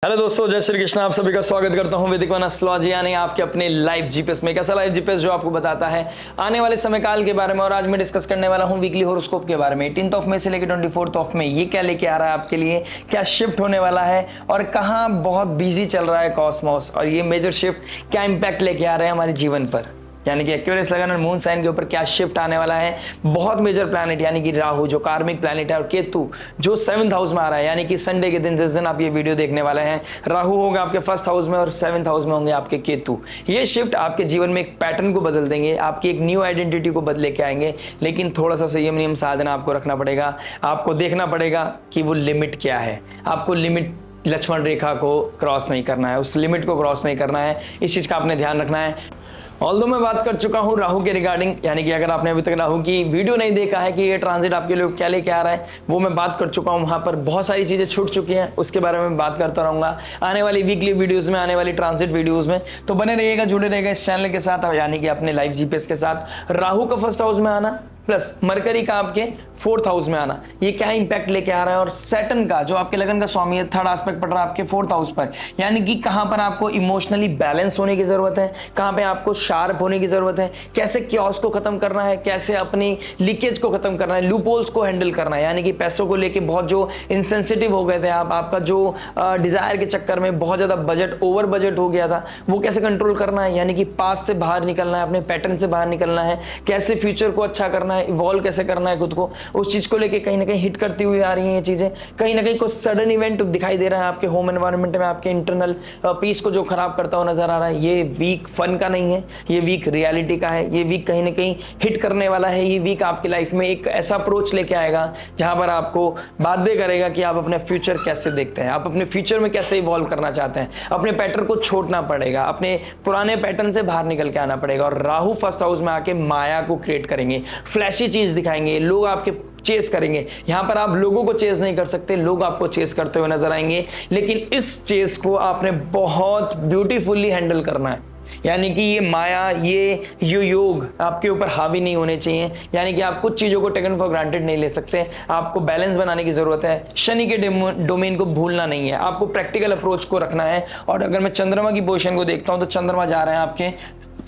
Hello दोस्तों, जय श्री कृष्ण। आप सभी का स्वागत करता हूं वैदिक वन एस्ट्रोलॉजी यानी आपके अपने लाइव जीपीएस में। कैसा लाइव जीपीएस जो आपको बताता है आने वाले समय काल के बारे में। और आज मैं डिस्कस करने वाला हूं वीकली हॉरोस्कोप के बारे में। 18 ऑफ मई से लेकर 24 ऑफ मई ये क्या लेके आ रहा है आपके लिए, क्या शिफ्ट होने वाला है और कहां बहुत बिजी चल रहा है कॉस्मोस, और ये मेजर शिफ्ट क्या इंपैक्ट लेके आ रहे हैं हमारे जीवन पर, यानी कि एक्वेरियस लगन और मून साइन के ऊपर क्या शिफ्ट आने वाला है। बहुत मेजर प्लैनेट यानी कि राहु जो कार्मिक प्लैनेट है और केतु जो 7th हाउस में आ रहा है, यानी कि संडे के दिन जिस दिन आप ये वीडियो देखने वाले हैं, राहु होगा आपके 1st हाउस में और 7th हाउस में होंगे आपके केतु। ये शिफ्ट आपके जीवन में एक पैटर्न को बदल देंगे, आपकी एक न्यू आइडेंटिटी को बदल के आएंगे। लेकिन थोड़ा सा संयम नियम साधना आपको रखना पड़ेगा। आपको देखना पड़ेगा कि वो लिमिट क्या है। आपको लिमिट लक्ष्मण रेखा को क्रॉस नहीं करना है, उस लिमिट को क्रॉस नहीं करना है। इस चीज का आपने ध्यान रखना है। ऑल्दो मैं बात कर चुका हूं राहु के रिगार्डिंग, यानी कि अगर आपने अभी तक राहु की वीडियो नहीं देखा है कि ये ट्रांजिट आपके लिए क्या लेके आ रहा है, वो मैं बात कर चुका हूं। वहां पर बहुत सारी चीजें छूट चुकी हैं, उसके बारे में बात करता रहूंगा आने वाली वीकली वीडियोस में, आने वाली ट्रांजिट वीडियोस में। तो बने रहिएगा, जुड़े रहेगा इस चैनल के साथ, यानी कि अपने लाइव जीपीएस के साथ। राहु का 1st हाउस में आना प्लस मरकरी का आपके 4th हाउस में आना, ये क्या इंपैक्ट लेके आ रहा है। और सैटर्न का जो आपके लगन का स्वामी है, 3rd एस्पेक्ट पड़ रहा है आपके 4th हाउस पर, यानी कि कहां पर आपको इमोशनली बैलेंस होने की जरूरत है, कहां पे आपको शार्प होने की जरूरत है, कैसे क्योस को खत्म करना है, कैसे अपनी लीकेज को खत्म करना है, लूपहोल्स को हैंडल करना है। यानी कि पैसों को लेके बहुत जो इनसेंसिटिव हो गए थे आप, आपका जो डिजायर के चक्कर में बहुत ज्यादा बजट ओवर बजट हो गया था, वो कैसे कंट्रोल करना है। यानी कि पास से बाहर निकलना है, अपने पैटर्न से बाहर निकलना है, कैसे फ्यूचर को अच्छा करना है, इवॉल्व कैसे करना है खुद को, उस चीज को लेके कहीं ना कहीं हिट करती हुई आ रही हैं ये चीजें। कहीं ना कहीं कुछ सडन इवेंट दिखाई दे रहा है आपके होम एनवायरनमेंट में, आपके इंटरनल पीस को जो खराब करता हुआ नजर आ रहा है। ये वीक फन का नहीं है, ये वीक रियलिटी का है। ये वीक कहीं ना कहीं हिट करने वाला है। ये वीक आपकी लाइफ में एक ऐसा अप्रोच लेके आएगा जहां पर आपको बाध्य करेगा कि आप अपने फ्यूचर कैसे देखते हैं, आप अपने फ्यूचर में कैसे इवॉल्व करना चाहते हैं। अपने पैटर्न को छोड़ना पड़ेगा, अपने पुराने पैटर्न से बाहर निकल के आना पड़ेगा। और राहु 1st हाउस में आके माया को क्रिएट करेंगे, फ्लैशी चीज दिखाएंगे, लोग आपके चेस करेंगे। यहां पर आप लोगों को चेस नहीं कर सकते, लोग आपको चेस करते हुए नजर आएंगे। लेकिन इस चेस को आपने बहुत ब्यूटीफुली हैंडल करना है। यानी कि ये माया, ये योग आपके ऊपर हावी नहीं होने चाहिए। यानी कि आप कुछ चीजों को टेकन फॉर ग्रांटेड नहीं ले सकते। आपको बैलेंस बनाने की जरूरत है। शनि के डोमेन को भूलना नहीं है, आपको प्रैक्टिकल अप्रोच को रखना है। और अगर मैं चंद्रमा की पोजीशन को देखता हूं तो चंद्रमा जा रहे हैं आपके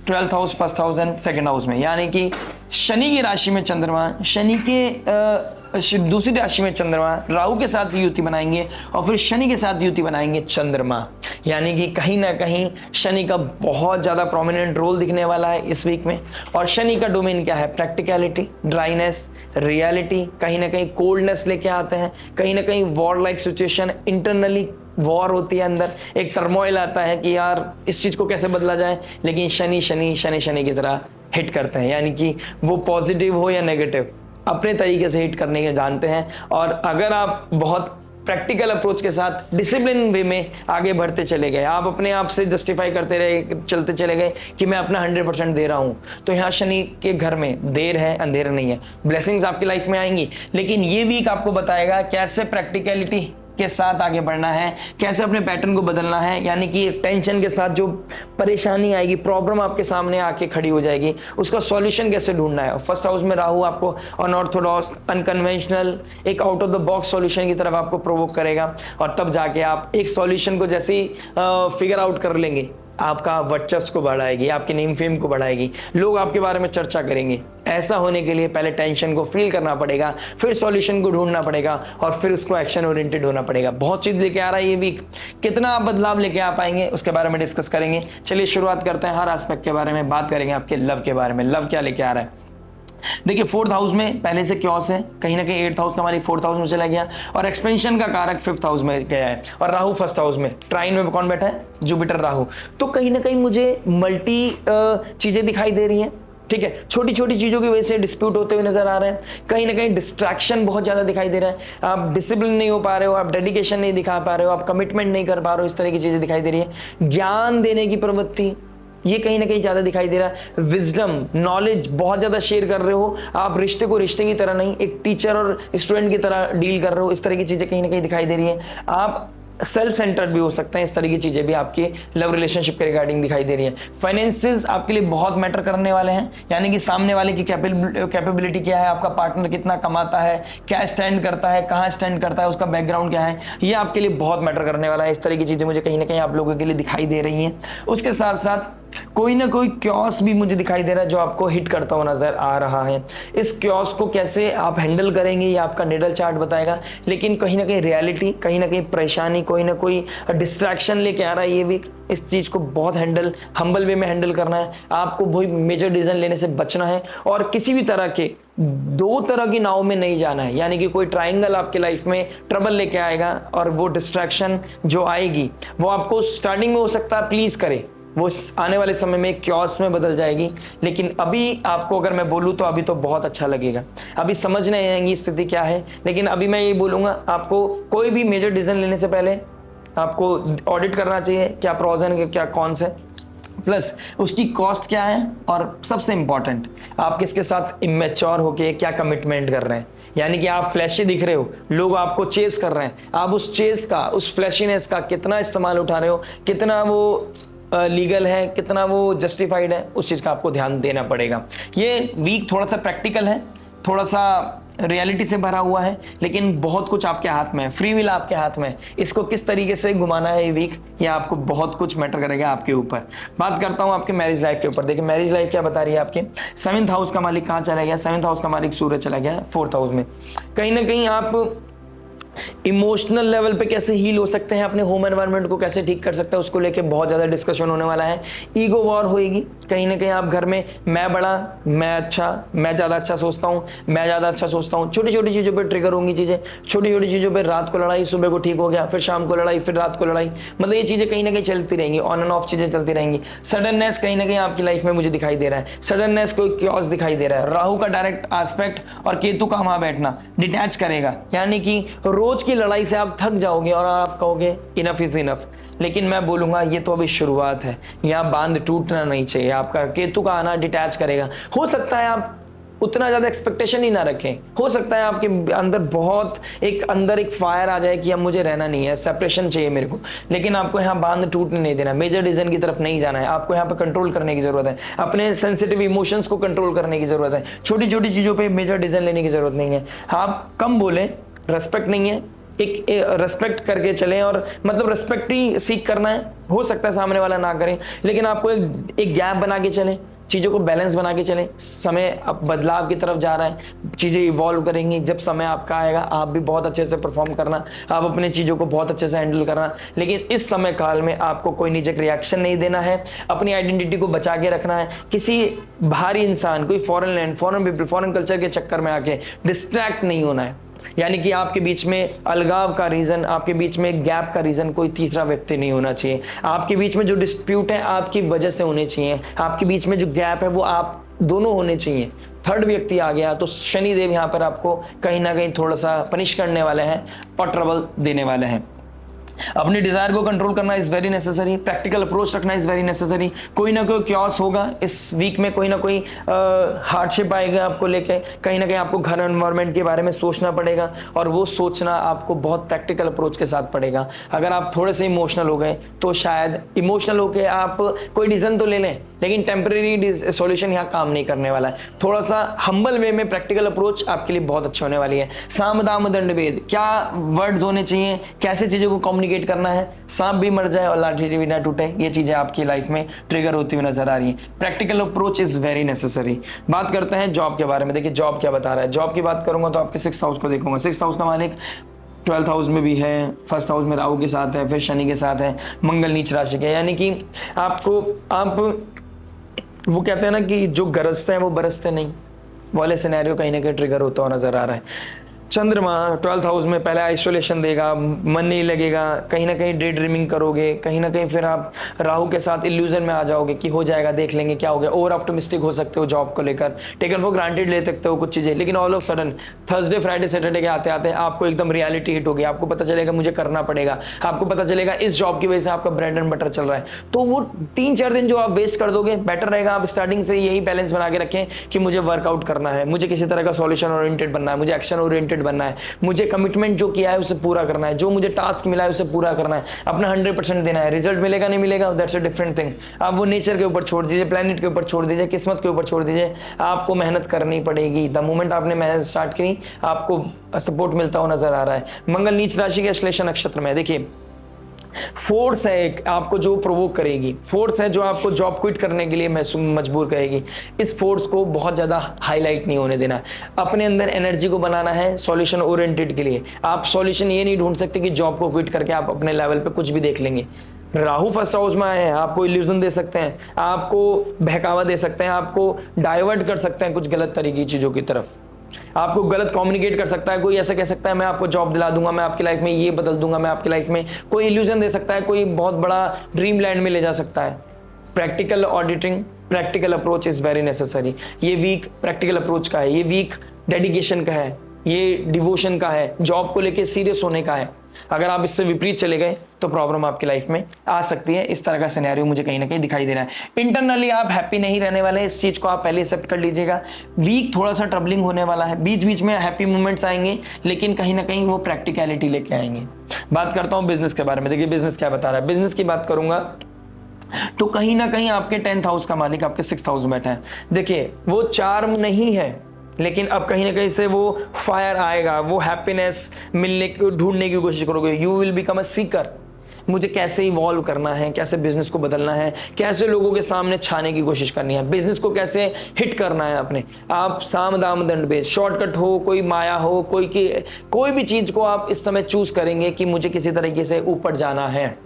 12th house, 1st house and 2nd house में, यानी कि शनि की राशि में चंद्रमा, शनि के दूसरी राशि में चंद्रमा राहु के साथ युति बनाएंगे और फिर शनि के साथ युति बनाएंगे चंद्रमा। यानी कि कहीं ना कहीं शनि का बहुत ज्यादा प्रोमिनेंट रोल दिखने वाला है इस वीक में। और शनि का डोमेन क्या है? प्रैक्टिकलिटी, ड्राइनेस, रियलिटी, कहीं ना कहीं कोल्डनेस लेके आते हैं, कहीं ना कहीं war like situation, internally war होती है अंदर, एक टर्मोइल आता है कि यार इस चीज को कैसे बदला जाए। लेकिन शनि शनि शनि शनि की तरह हिट करते हैं, यानी कि वो पॉजिटिव हो या नेगेटिव अपने तरीके से हिट करने के जानते हैं। और अगर आप बहुत प्रैक्टिकल अप्रोच के साथ डिसिप्लिन वे में आगे बढ़ते चले गए, आप अपने आप से जस्टिफाई करते रहे, चलते चले गए कि मैं अपना 100% दे रहा हूं, तो यहाँ शनि के घर में देर है अंधेरा नहीं है। ब्लेसिंग्स आपकी लाइफ में आएंगी। लेकिन ये वीक आपको बताएगा कैसे प्रैक्टिकलिटी के साथ आगे बढ़ना है, कैसे अपने पैटर्न को बदलना है। यानी कि टेंशन के साथ जो परेशानी आएगी, प्रॉब्लम आपके सामने आके खड़ी हो जाएगी, उसका सॉल्यूशन कैसे ढूंढना है। 1st हाउस में राहु आपको अनऑर्थोडॉक्स, अनकन्वेंशनल, एक out of the box solution की तरफ आपको प्रोवोक करेगा। और तब जाके आप एक सॉल्यूशन को जैसे ही फिगर आउट कर लेंगे, आपका वर्चस्व को बढ़ाएगी, आपकी नेम फेम को बढ़ाएगी, लोग आपके बारे में चर्चा करेंगे। ऐसा होने के लिए पहले टेंशन को फील करना पड़ेगा, फिर सॉल्यूशन को ढूंढना पड़ेगा और फिर उसको एक्शन ओरिएंटेड होना पड़ेगा। बहुत चीज लेके आ रहा है ये वीक, कितना आप बदलाव लेके आ पाएंगे उसके बारे में डिस्कस करेंगे। चलिए शुरुआत करते हैं, हर एस्पेक्ट के बारे में बात करेंगे। आपके लव के बारे में, लव क्या लेके आ रहा है। देखिए 4th हाउस में पहले से क्योस है, कहीं ना कहीं 8th हाउस का हमारी 4th हाउस में चला गया और एक्सपेंशन का कारक 5th हाउस में गया है। और राहु 1st हाउस में, ट्राइन में कौन बैठा है? जुपिटर राहु। तो कहीं ना कहीं मुझे मल्टी चीजें दिखाई दे रही हैं। ठीक है, छोटी छोटी चीजों की वजह से डिस्प्यूट होते हुए नजर आ रहे हैं। कहीं ना कहीं डिस्ट्रैक्शन बहुत ज्यादा दिखाई दे रहा है। आप डिसिप्लिन नहीं हो पा रहे हो, आप डेडिकेशन नहीं दिखा पा रहे हो, आप कमिटमेंट नहीं कर पा रहे हो, इस तरह की चीजें दिखाई दे रही है। ज्ञान देने की प्रवृत्ति ये कहीं ना कहीं ज्यादा दिखाई दे रहा है। विजडम, नॉलेज बहुत ज्यादा शेयर कर रहे हो आप, रिश्ते को रिश्ते की तरह नहीं, एक टीचर और स्टूडेंट की तरह डील कर रहे हो, इस तरह की चीजें कहीं ना कहीं दिखाई दे रही है। आप सेल्फ सेंटर्ड भी हो सकते हैं। इस तरह की चीजें भी आपके लव रिलेशनशिप के रिगार्डिंग दिखाई दे रही है। फाइनेंसेस आपके लिए बहुत मैटर करने वाले हैं, यानी कि सामने वाले की कैपेबिलिटी क्या है, आपका पार्टनर कितना कमाता है, क्या स्टैंड करता है, कहाँ स्टैंड करता है, उसका बैकग्राउंड क्या है, ये आपके लिए बहुत मैटर करने वाला है। इस तरह की चीजें मुझे कहीं ना कहीं आप लोगों के लिए दिखाई दे रही हैं। उसके साथ साथ कोई ना कोई क्योस भी मुझे दिखाई दे रहा है जो आपको हिट करता हुआ नजर आ रहा है। इस क्योस को कैसे आप हैंडल करेंगे ये आपका नेटल चार्ट बताएगा, लेकिन कहीं ना कहीं रियलिटी, कहीं ना कहीं परेशानी, कोई ना कोई डिस्ट्रैक्शन लेके आ रहा है ये वीक। इस चीज को बहुत हम्बल वे में हैंडल करना है आपको, वही मेजर डिसीजन लेने से बचना है और किसी भी तरह के दो तरह की नाव में नहीं जाना है। यानी कि कोई ट्राइंगल आपके लाइफ में ट्रबल लेके आएगा और वो डिस्ट्रैक्शन जो आएगी वो आपको स्टार्टिंग में हो सकता है प्लीज करे, वो आने वाले समय में क्योस में बदल जाएगी। लेकिन अभी आपको अगर मैं बोलूं तो अभी तो बहुत अच्छा लगेगा, अभी समझ नहीं आएंगी स्थिति क्या है। लेकिन अभी मैं ये बोलूंगा आपको कोई भी मेजर डिसीजन लेने से पहले आपको ऑडिट करना चाहिए, क्या प्रोज एंड क्या कॉन्स है, प्लस उसकी कॉस्ट क्या है, और सबसे इंपॉर्टेंट आप किसके साथ इमेच्योर होके क्या कमिटमेंट कर रहे हैं। यानी कि आप फ्लैशी दिख रहे हो, लोग आपको चेस कर रहे हैं, आप उस चेस का, उस फ्लैशीनेस का कितना इस्तेमाल उठा रहे हो, कितना वो लीगल है, कितना वो जस्टिफाइड है, उस चीज का आपको ध्यान देना पड़ेगा। ये वीक थोड़ा सा प्रैक्टिकल है, थोड़ा सा रियलिटी से भरा हुआ है, लेकिन बहुत कुछ आपके हाथ में है, फ्री विल आपके हाथ में है। इसको किस तरीके से घुमाना है ये वीक, ये आपको बहुत कुछ मैटर करेगा आपके ऊपर। बात करता हूं आपके मैरिज लाइफ के ऊपर। देखिए मैरिज लाइफ क्या बता रही है आपके, 7th हाउस का मालिक कहां चला गया, 7th हाउस का मालिक सूर्य चला गया 4th हाउस में। कहीं ना कहीं आप इमोशनल लेवल पे कैसे हील हो सकते हैं, अपने होम एनवायरनमेंट को कैसे ठीक कर सकते हैं, उसको लेके बहुत ज्यादा डिस्कशन होने वाला है। ईगो वॉर होएगी, कहीं ना कहीं आप घर में मैं बड़ा, मैं अच्छा, मैं ज्यादा अच्छा सोचता हूँ, मैं ज्यादा अच्छा सोचता हूँ, छोटी छोटी चीजों पे ट्रिगर होंगी चीजें, छोटी छोटी चीजों पे रात को लड़ाई, सुबह को ठीक हो गया, फिर शाम को लड़ाई, फिर रात को लड़ाई, मतलब ये चीजें कहीं ना कहीं चलती रहेंगी, ऑन एंड ऑफ चीजें चलती रहेंगी। सडननेस कहीं ना कहीं आपकी लाइफ में मुझे दिखाई दे रहा है, सडननेस कोई क्योस दिखाई दे रहा है। राहु का डायरेक्ट एस्पेक्ट और केतु का वहां बैठना डिटैच करेगा, यानी कि रोज की लड़ाई से आप थक जाओगे और आप कहोगे इनफ इज इनफ। लेकिन मैं बोलूंगा ये तो अभी शुरुआत है, यहाँ बांध टूटना नहीं चाहिए। आपका केतु का आना डिटैच करेगा। हो सकता है आप उतना ज्यादा एक्सपेक्टेशन ही ना रखें, हो सकता है आपके अंदर बहुत अंदर एक फायर आ जाए कि अब मुझे रहना नहीं है, सेपरेशन चाहिए मेरे को, लेकिन आपको यहाँ बांध टूटने नहीं देना, मेजर डिसीजन की तरफ नहीं जाना है। आपको यहाँ पे कंट्रोल करने की जरूरत है, अपने सेंसिटिव इमोशंस को कंट्रोल करने की जरूरत है। छोटी छोटी चीजों पर मेजर डिसीजन लेने की जरूरत नहीं है। आप कम बोले, रेस्पेक्ट नहीं है, एक रेस्पेक्ट करके चलें, और मतलब रेस्पेक्ट ही सीख करना है। हो सकता है सामने वाला ना करें, लेकिन आपको एक गैप बना के चलें, चीज़ों को बैलेंस बना के चलें। समय अब बदलाव की तरफ जा रहा है, चीज़ें इवॉल्व करेंगी। जब समय आपका आएगा आप भी बहुत अच्छे से परफॉर्म करना, आप अपने चीज़ों को बहुत अच्छे से हैंडल करना। लेकिन इस समय काल में आपको कोई निजक रिएक्शन नहीं देना है, अपनी आइडेंटिटी को बचा के रखना है। किसी बाहरी इंसान, कोई foreign land, foreign people, foreign culture के चक्कर में आके डिस्ट्रैक्ट नहीं होना है। यानी कि आपके बीच में अलगाव का रीजन, आपके बीच में गैप का रीजन कोई तीसरा व्यक्ति नहीं होना चाहिए। आपके बीच में जो डिस्प्यूट है आपकी वजह से होने चाहिए, आपके बीच में जो गैप है वो आप दोनों होने चाहिए। थर्ड व्यक्ति आ गया तो शनिदेव यहाँ पर आपको कहीं ना कहीं थोड़ा सा पनिश करने वाले हैं और ट्रबल देने वाले हैं। अपने डिजायर को कंट्रोल करना is very necessary, practical approach रखना इज वेरी नेसेसरी। कोई ना कोई क्योस होगा इस वीक में, कोई ना कोई हार्डशिप आएगा आपको लेके, कहीं ना कहीं आपको घर एनवायरनमेंट के बारे में सोचना पड़ेगा, और वो सोचना आपको बहुत प्रैक्टिकल अप्रोच के साथ पड़ेगा। अगर आप थोड़े से इमोशनल हो गए तो शायद इमोशनल होकर आप कोई डिसीजन तो ले लें, लेकिन टेम्परेरी सॉल्यूशन यहाँ काम नहीं करने वाला है। थोड़ा सा हम्बल वे में प्रैक्टिकल अप्रोच आपके लिए बहुत अच्छी होने वाली है। साम दाम दंड भेद, क्या वर्ड्स होने चाहिए, कैसे चीजों को कम्युनिकेट करना है, सांप भी मर जाए और लाठी भी ना टूटे, ये चीजें आपकी लाइफ में ट्रिगर होती हुई नजर आ रही है। Practical approach is very necessary. बात करते हैं जॉब के बारे में। देखिए जॉब क्या बता रहा है। जॉब की बात करूंगा तो आपके 6th हाउस को देखूंगा। 6th हाउस का मालिक 12th हाउस में भी है, 1st हाउस में राहु के साथ है, फिर शनि के साथ है, मंगल नीच राशि के। यानी कि आप वो कहते हैं ना कि जो गरजते हैं वो बरसते नहीं, वाले सिनेरियो कहीं ना कहीं ट्रिगर होता हुआ नजर आ रहा है। चंद्रमा 12th हाउस में पहले आइसोलेशन देगा, मन नहीं लगेगा, कहीं ना कहीं डे ड्रीमिंग करोगे, कहीं ना कहीं फिर आप राहु के साथ इल्यूजन में आ जाओगे कि हो जाएगा, देख लेंगे क्या हो गया। ओवर ऑप्टिमिस्टिक हो सकते हो जॉब को लेकर, टेकन फॉर ग्रांटेड ले सकते हो कुछ चीजें, लेकिन all of sudden Thursday Friday Saturday के आते आते आपको एकदम रियलिटी हिट होगी। आपको पता चलेगा मुझे करना पड़ेगा, आपको पता चलेगा इस जॉब की वजह से आपका ब्रेड एंड बटर चल रहा है। तो वो 3-4 दिन जो आप वेस्ट कर दोगे, बेटर रहेगा आप स्टार्टिंग से यही बैलेंस बना के रखें कि मुझे वर्कआउट करना है, मुझे किसी तरह का सॉल्यूशन ओरिएंटेड बनना है, मुझे एक्शन ओरिएंटेड कमिटेड बनना है, मुझे कमिटमेंट जो किया है उसे पूरा करना है, जो मुझे टास्क मिला है उसे पूरा करना है, अपना 100% देना है। रिजल्ट मिलेगा नहीं मिलेगा दैट्स अ डिफरेंट थिंग, आप वो नेचर के ऊपर छोड़ दीजिए, प्लेनेट के ऊपर छोड़ दीजिए, किस्मत के ऊपर छोड़ दीजिए। आपको मेहनत करनी पड़ेगी। द मोमेंट आपने मेहनत स्टार्ट की आपको सपोर्ट मिलता हुआ नजर आ रहा है। मंगल नीच राशि के अश्लेषा नक्षत्र में, देखिए फोर्स है एक आपको जो प्रोवोक करेगी, फोर्स है जो आपको जॉब क्विट करने के लिए मजबूर करेगी। इस फोर्स को बहुत ज़्यादा हाईलाइट नहीं होने देना, अपने अंदर एनर्जी को बनाना है सॉल्यूशन ओरिएंटेड के लिए। आप सॉल्यूशन ये नहीं ढूंढ सकते कि जॉब को क्विट करके आप अपने लेवल पे कुछ भी देख लेंगे। राहु फर्स्ट हाउस में आए हैं, आपको इल्यूजन दे सकते हैं, आपको बहकावा दे सकते हैं, आपको डाइवर्ट कर सकते हैं कुछ गलत तरीके की चीज़ों की तरफ, आपको गलत कम्युनिकेट कर सकता है। कोई ऐसा कह सकता है मैं आपको जॉब दिला दूंगा, मैं आपकी लाइफ में ये बदल दूंगा, मैं आपकी लाइफ में कोई इल्यूजन दे सकता है, कोई बहुत बड़ा ड्रीम लैंड में ले जा सकता है। Practical auditing, practical approach is very necessary. ये वीक प्रैक्टिकल अप्रोच का है, ये वीक डेडिकेशन का है, ये डिवोशन का है, जॉब को लेके सीरियस होने का है। अगर आप इससे विपरीत चले गए तो प्रॉब्लम आपकी लाइफ में आ सकती है। इस तरह का सिनेरियो मुझे कहीं ना कहीं दिखाई दे रहा है। इंटरनली आप हैप्पी नहीं रहने वाले, इस चीज को आप पहले एक्सेप्ट कर लीजिएगा। वीक थोड़ा सा ट्रबलिंग होने वाला है, बीच बीच में हैप्पी मोमेंट्स आएंगे लेकिन कहीं ना कहीं वो प्रैक्टिकलिटी लेके आएंगे। बात करता हूं बिजनेस के बारे में, देखिए बिजनेस क्या बता रहा है। बिजनेस की बात करूंगा तो कहीं ना कहीं आपके 10th हाउस का मालिक आपके 6th हाउस में बैठा है। देखिए वो चार्म नहीं है लेकिन अब कहीं ना कहीं से वो फायर आएगा, वो हैप्पीनेस मिलने की ढूंढने की कोशिश करोगे। You will become a Sikar, मुझे कैसे इवॉल्व करना है, कैसे बिजनेस को बदलना है, कैसे लोगों के सामने छाने की कोशिश करनी है, बिजनेस को कैसे हिट करना है अपने। आप साम दाम दंड भेद, शॉर्टकट हो, कोई माया हो, कोई भी चीज को आप इस समय चूज करेंगे कि मुझे किसी तरीके से ऊपर जाना है।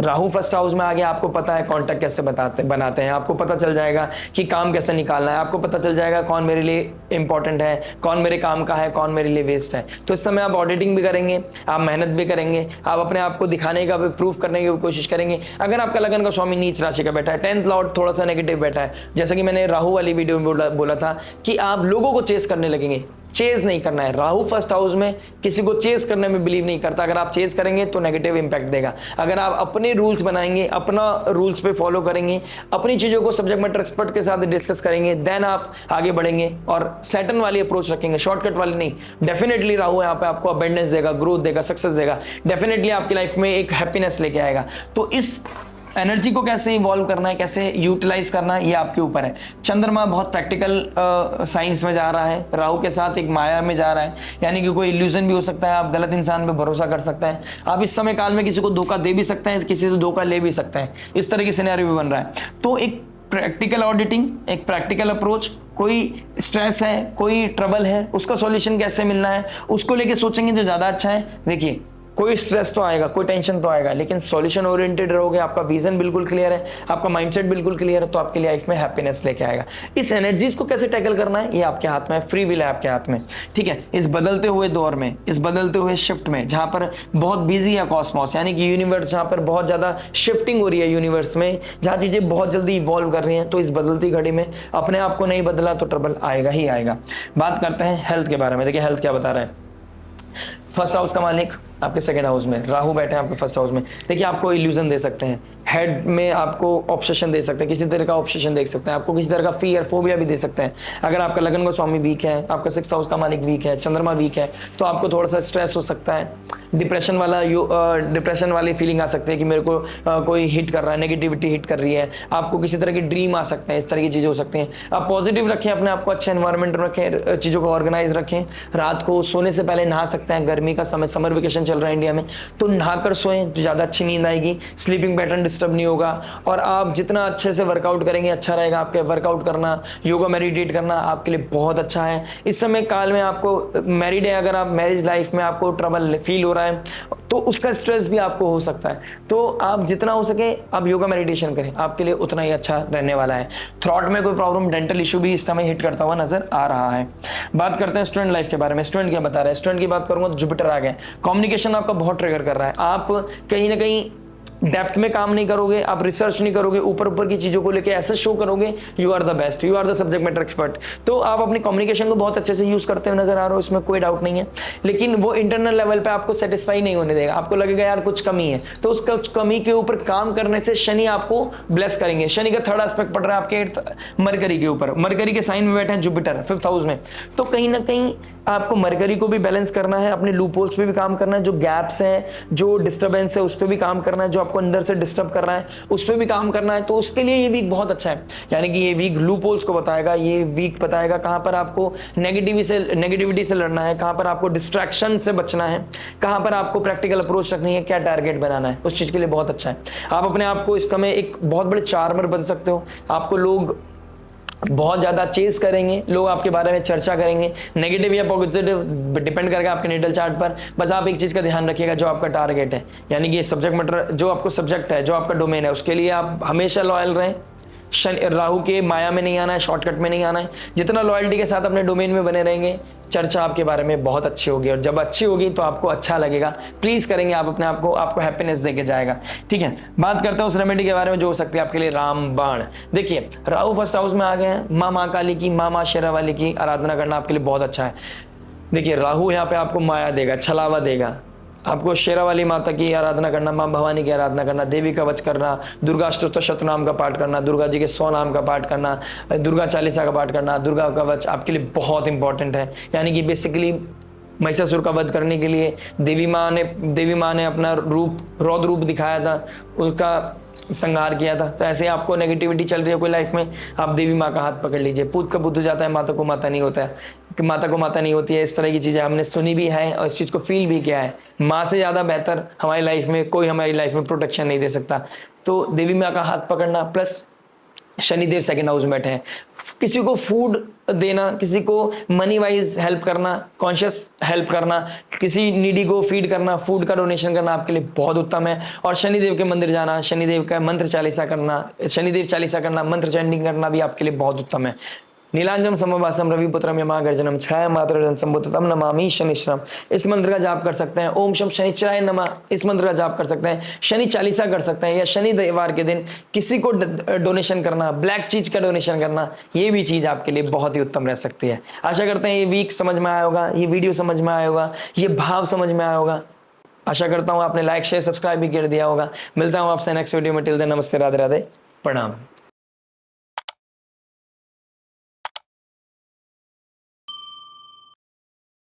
राहु फर्स्ट हाउस में आ गया, आपको पता है कॉन्टैक्ट कैसे बनाते हैं, आपको पता चल जाएगा कि काम कैसे निकालना है, आपको पता चल जाएगा कौन मेरे लिए इंपॉर्टेंट है, कौन मेरे काम का है, कौन मेरे लिए वेस्ट है। तो इस समय आप ऑडिटिंग भी करेंगे, आप मेहनत भी करेंगे, आप अपने आप को दिखाने का भी, प्रूफ करने की कोशिश करेंगे। अगर आपका लगन का स्वामी नीच राशि का बैठा है, 10th लॉर्ड थोड़ा सा नेगेटिव बैठा है, जैसा कि मैंने राहु वाली वीडियो में बोला था कि आप लोगों को चेस करने लगेंगे, चेज नहीं करना है। राहु फर्स्ट हाउस में किसी को चेज करने में बिलीव नहीं करता। अगर आप चेज करेंगे तो नेगेटिव इंपैक्ट देगा। अगर आप अपने रूल्स बनाएंगे, अपना रूल्स पे फॉलो करेंगे, अपनी चीजों को सब्जेक्ट मैटर एक्सपर्ट के साथ डिस्कस करेंगे, देन आप आगे बढ़ेंगे और सैटर्न वाली अप्रोच रखेंगे, शॉर्टकट वाली नहीं। डेफिनेटली राहु यहाँ पे आपको अबेंडेंस देगा, ग्रोथ देगा, सक्सेस देगा, डेफिनेटली आपकी लाइफ में एक हैप्पीनेस लेके आएगा। तो इस एनर्जी को कैसे इवॉल्व करना है, कैसे यूटिलाइज करना है, ये आपके ऊपर है। चंद्रमा बहुत प्रैक्टिकल साइंस में जा रहा है, राहु के साथ एक माया में जा रहा है, यानी कि कोई इल्यूजन भी हो सकता है, आप गलत इंसान पे भरोसा कर सकते हैं, आप इस समय काल में किसी को धोखा दे भी सकते हैं, किसी से धोखा ले भी सकते हैं। इस तरह की सिनेरियो भी बन रहा है। तो एक प्रैक्टिकल ऑडिटिंग, एक प्रैक्टिकल अप्रोच, कोई स्ट्रेस है, कोई ट्रबल है, उसका सॉल्यूशन कैसे मिलना है, उसको लेके सोचेंगे जो ज्यादा अच्छा है। देखिए कोई स्ट्रेस तो आएगा, कोई टेंशन तो आएगा, लेकिन सॉल्यूशन ओरिएंटेड रहोगे, आपका विजन बिल्कुल क्लियर है, आपका माइंडसेट बिल्कुल क्लियर है, तो आपकी लाइफ में हैप्पीनेस लेके आएगा। इस एनर्जीज को कैसे टैकल करना है ये आपके हाथ में है, फ्री विल है आपके हाथ में। ठीक है, इस बदलते हुए दौर में, इस बदलते हुए शिफ्ट में, जहां पर बहुत बिजी है कॉस्मोस, यानी कि यूनिवर्स, जहां पर बहुत ज्यादा शिफ्टिंग हो रही है यूनिवर्स में, जहां चीजें बहुत जल्दी इवॉल्व कर रही हैं, तो इस बदलती घड़ी में अपने आप को नहीं बदला तो ट्रबल आएगा ही आएगा। बात करते हैं हेल्थ के बारे में। देखिए हेल्थ क्या बता रहा है। फर्स्ट हाउस का मालिक आपके सेकंड हाउस में, राहु बैठे हैं आपके फर्स्ट हाउस में। देखिए आपको इल्यूजन दे सकते हैं, हेड में आपको ऑब्सेशन दे सकते हैं, किसी तरह का ऑब्सेशन देख सकते हैं, आपको किसी तरह का फियर, फोबिया भी दे सकते हैं। अगर आपका लगन का स्वामी वीक है, आपका 6th हाउस का मालिक वीक है, चंद्रमा वीक है, तो आपको थोड़ा सा स्ट्रेस हो सकता है, डिप्रेशन वाली फीलिंग आ सकती है कि मेरे को कोई हिट कर रहा है, नेगेटिविटी हिट कर रही है, आपको किसी तरह की ड्रीम आ सकते हैं, इस तरह की चीजें हो सकती हैं। आप पॉजिटिव रखें, अपने आप को अच्छे एनवायरमेंट में रखें, चीजों को ऑर्गेनाइज रखें। रात को सोने से पहले नहा सकते हैं, गर्मी का समय, समर वेकेशन चल रहा है इंडिया में, तो नहाकर सोएं तो ज्यादा अच्छी नींद आएगी, स्लीपिंग पैटर्न डिस्टर्ब नहीं होगा, और आप जितना अच्छे से वर्कआउट करेंगे अच्छा रहेगा। आपके वर्कआउट करना, योगा, मेडिटेट करना आपके लिए बहुत अच्छा है। इस समय काल में आपको मैरिड है, अगर आप मैरिज लाइफ में आपको ट्रबल फील हो रहा है तो उसका स्ट्रेस भी आपको हो सकता है, तो आप जितना हो सके आप योगा मेडिटेशन करें, आपके लिए उतना ही अच्छा रहने वाला है। थ्रॉट में कोई प्रॉब्लम, डेंटल इशू भी इस समय हिट करता हुआ नजर आ रहा है। बात करते हैं स्टूडेंट लाइफ के बारे में। स्टूडेंट क्या बता रहा है। स्टूडेंट की बात करूंगा तो जुपिटर आ गए, कम्युनिकेशन आपका बहुत ट्रिगर कर रहा है, आप कहीं ना कहीं डेप्थ में काम नहीं करोगे, आप रिसर्च नहीं करोगे, ऊपर की चीजों को लेके ऐसे शो करोगे you are the best, you are the subject matter expert. तो आप अपनी कम्युनिकेशन को बहुत अच्छे से यूज करते हुए नजर आ रहे हो, इसमें कोई डाउट नहीं है, लेकिन वो इंटरनल लेवल पे आपको सेटिस्फाई नहीं होने देगा। आपको लगेगा यार कुछ कमी है, तो उस कुछ कमी के ऊपर काम करने से शनि आपको ब्लेस करेंगे। शनि का 3rd एस्पेक्ट पड़ रहा है आपके मरकरी के ऊपर, मरकरी के साइन में बैठे हैं जुपिटर 5th हाउस में, तो कहीं ना कहीं आपको मरकरी को भी बैलेंस करना है, अपने लूप होल्स पे भी काम करना है, जो गैप्स हैं, जो डिस्टर्बेंस है उस पर भी काम करना है, जो आपको अंदर से डिस्टर्ब कर रहा है उस पर भी काम करना है। तो उसके लिए ये वीक बहुत अच्छा है, यानी कि ये वीक लूप होल्स को बताएगा, ये वीक बताएगा कहां पर आपको नेगेटिविटी से लड़ना है, कहां पर आपको डिस्ट्रैक्शन से बचना है, कहां पर आपको प्रैक्टिकल अप्रोच रखनी है, क्या टारगेट बनाना है, उस चीज के लिए बहुत अच्छा है। आप अपने आप को इस समय एक बहुत बड़े चार्मर बन सकते हो। आपको लोग बहुत ज्यादा चेस करेंगे, लोग आपके बारे में चर्चा करेंगे, नेगेटिव या पॉजिटिव डिपेंड करेगा आपके नेटल चार्ट पर। बस आप एक चीज का ध्यान रखिएगा, जो आपका टारगेट है, यानी कि सब्जेक्ट मैटर, जो आपको सब्जेक्ट है, जो आपका डोमेन है, उसके लिए आप हमेशा लॉयल रहें। राहु के माया में नहीं आना है, शॉर्टकट में नहीं आना है। जितना लॉयल्टी के साथ अपने डोमेन में बने रहेंगे, चर्चा आपके बारे में बहुत अच्छी होगी, और जब अच्छी होगी तो आपको अच्छा लगेगा, प्लीज करेंगे आप अपने आप को, आपको हैप्पीनेस देके जाएगा। ठीक है, बात करते हैं उस रेमेडी के बारे में जो हो सकती है आपके लिए, रामबाण। देखिए, राहु फर्स्ट हाउस में आ गए हैं, माँ काली की, माँ शेरावाली की आराधना करना आपके लिए बहुत अच्छा है। देखिए, राहु यहाँ पे आपको माया देगा, छलावा देगा, आपको शेरावाली माता की आराधना करना, मां भवानी की आराधना करना, देवी का कवच करना, दुर्गा अष्टोत्तर शतनाम का पाठ करना, दुर्गा जी के 100 नाम का पाठ करना, दुर्गा चालीसा का पाठ करना, दुर्गा कवच आपके लिए बहुत इंपॉर्टेंट है। यानी कि बेसिकली महिषासुर का वध करने के लिए देवी माँ ने अपना रौद्र रूप दिखाया था, उसका संहार किया था। तो ऐसे आपको नेगेटिविटी चल रही है कोई लाइफ में, आप देवी माँ का हाथ पकड़ लीजिए। पूत का पुत हो जाता है, माता को माता नहीं होता है, माता को माता नहीं होती है, इस तरह की चीजें हमने सुनी भी है और इस चीज को फील भी किया है। माँ से ज्यादा बेहतर हमारी लाइफ में कोई हमारी लाइफ में प्रोटेक्शन नहीं दे सकता। तो देवी माँ का हाथ पकड़ना, प्लस शनिदेव सेकंड हाउस में बैठे हैं, किसी को फूड देना, किसी को मनी वाइज हेल्प करना, कॉन्शियस हेल्प करना, किसी नीडी को फीड करना, फूड का डोनेशन करना आपके लिए बहुत उत्तम है। और शनिदेव के मंदिर जाना, शनिदेव का मंत्र चालीसा करना, शनिदेव चालीसा करना, मंत्र चैंटिंग करना भी आपके लिए बहुत उत्तम है। नीलांजम समवासम रविपुत्रम यमागर्जनम छाया मात्र संबुद्धतम नमामि शनिश्रम, इस मंत्र का जाप कर सकते हैं। ओम शम शनिचराय नमः, इस मंत्र का जाप कर सकते हैं। शनि चालीसा कर सकते हैं, या शनि रविवार के दिन किसी को डोनेशन करना, ब्लैक चीज का डोनेशन करना, ये भी चीज आपके लिए बहुत ही उत्तम रह सकती है। आशा करते हैं ये वीक समझ में आया होगा, ये वीडियो समझ में आया होगा, ये भाव समझ में आया होगा। आशा करता हूँ आपने लाइक शेयर सब्सक्राइब भी कर दिया होगा। मिलता हूँ आपसे नेक्स्ट वीडियो में। टिल देन नमस्ते, राधे राधे, प्रणाम।